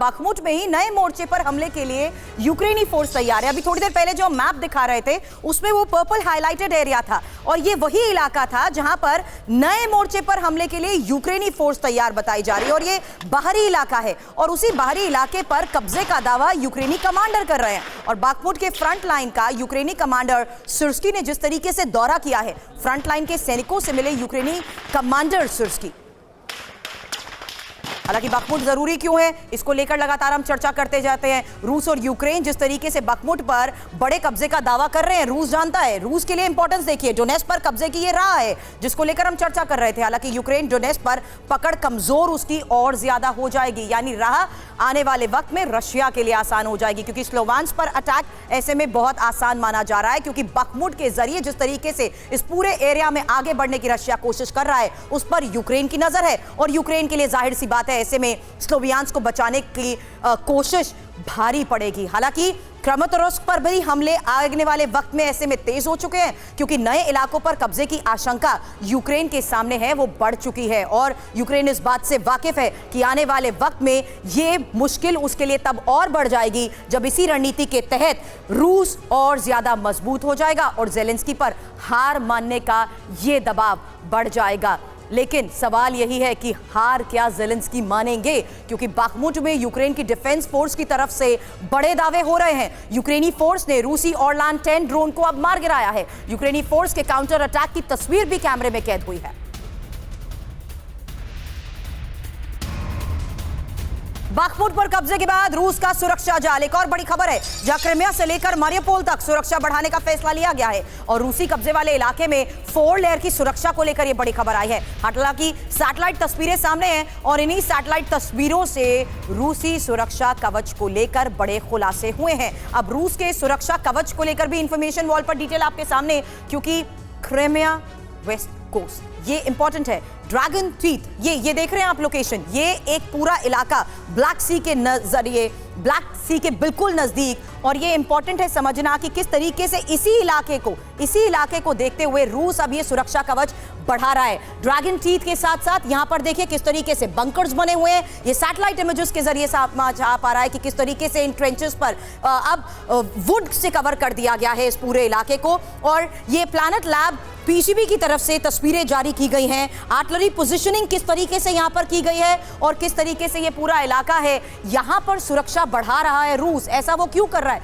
Bakhmut में ही नए मोर्चे पर हमले के लिए यूक्रेनी फोर्स तैयार है। अभी थोड़ी देर पहले जो मैप दिखा रहे थे उसमें वो पर्पल हाईलाइटेड एरिया था और ये वही इलाका था जहां पर नए मोर्चे पर हमले के लिए यूक्रेनी फोर्स तैयार बताई जा रही है और ये बाहरी इलाका है और उसी बाहरी इलाके पर कब्जे का दावा यूक्रेनी कमांडर कर रहे हैं। और बखमुट के फ्रंट लाइन का यूक्रेनी कमांडर सिर्स्की ने जिस तरीके से दौरा किया है, फ्रंट लाइन के सैनिकों से मिले यूक्रेनी कमांडर सिर्स्की। हालांकि बखमुट जरूरी क्यों है, इसको लेकर लगातार हम चर्चा करते जाते हैं। रूस और यूक्रेन जिस तरीके से बखमुट पर बड़े कब्जे का दावा कर रहे हैं, रूस जानता है। रूस के लिए इंपॉर्टेंस देखिए, डोनेट्स्क पर कब्जे की ये राह है जिसको लेकर हम चर्चा कर रहे थे। हालांकि यूक्रेन डोनेट्स्क पर पकड़ कमजोर उसकी और ज्यादा हो जाएगी, यानी राह आने वाले वक्त में रशिया के लिए आसान हो जाएगी, क्योंकि स्लोवांस्क पर अटैक ऐसे में बहुत आसान माना जा रहा है, क्योंकि बखमुट के जरिए जिस तरीके से इस पूरे एरिया में आगे बढ़ने की रशिया कोशिश कर रहा है उस पर यूक्रेन की नजर है और यूक्रेन के लिए जाहिर सी बात है ऐसे में स्लोवियांस्क को बचाने की कोशिश भारी पड़ेगी। हालांकि क्रमाटोर्स्क पर भी हमले आने वाले वक्त में ऐसे में तेज हो चुके हैं, क्योंकि नए इलाकों पर कब्जे की आशंका यूक्रेन के सामने है, वो बढ़ चुकी है और यूक्रेन इस बात से वाकिफ है कि आने वाले वक्त में ये मुश्किल उसके लिए तब और बढ़ जाएगी जब इसी रणनीति के तहत रूस और ज्यादा मजबूत हो जाएगा और ज़ेलेंस्की पर हार मानने का ये दबाव बढ़ जाएगा। लेकिन सवाल यही है कि हार क्या ज़ेलेंस्की मानेंगे, क्योंकि बखमुट में यूक्रेन की डिफेंस फोर्स की तरफ से बड़े दावे हो रहे हैं। यूक्रेनी फोर्स ने रूसी ऑरलान 10 ड्रोन को अब मार गिराया है। यूक्रेनी फोर्स के काउंटर अटैक की तस्वीर भी कैमरे में कैद हुई है। बखमुट पर कब्जे के बाद रूस का सुरक्षा जाल, एक और बड़ी खबर है, जहां क्रिमिया से लेकर मारियोपोल तक सुरक्षा बढ़ाने का फैसला लिया गया है और रूसी कब्जे वाले इलाके में 4 लेयर की सुरक्षा को लेकर यह बड़ी खबर आई है। हालांकि सैटेलाइट तस्वीरें सामने हैं और इन्हीं सैटेलाइट तस्वीरों से रूसी सुरक्षा कवच को लेकर बड़े खुलासे हुए हैं। अब रूस के सुरक्षा कवच को लेकर भी इंफॉर्मेशन वॉल पर डिटेल आपके सामने, क्योंकि क्रिमिया वेस्ट कोस्ट ये इंपॉर्टेंट है। ड्रैगन टीथ, ये देख रहे हैं आप लोकेशन, ये एक पूरा इलाका ब्लैक सी के नजरिए, ब्लैक सी के बिल्कुल नजदीक, और ये इंपॉर्टेंट है समझना कि किस तरीके से इसी इलाके को देखते हुए रूस अब ये सुरक्षा कवच बढ़ा रहा है। ड्रैगन टीथ के साथ साथ यहां पर देखिए किस तरीके से बंकर्स बने हुए हैं। ये सैटेलाइट इमेजेस के जरिए समझ आ पा रहा है कि किस तरीके से इन ट्रेंचेस पर अब वुड से कवर कर दिया गया है इस पूरे इलाके को। और ये प्लैनेट लैब पीसीबी की तरफ से तस्वीरें जारी की गई हैं। आर्टिलरी पोजीशनिंग किस तरीके से यहां पर की गई है और किस तरीके से ये पूरा इलाका है, यहां पर सुरक्षा बढ़ा रहा है रूस। ऐसा वो क्यों कर रहा है?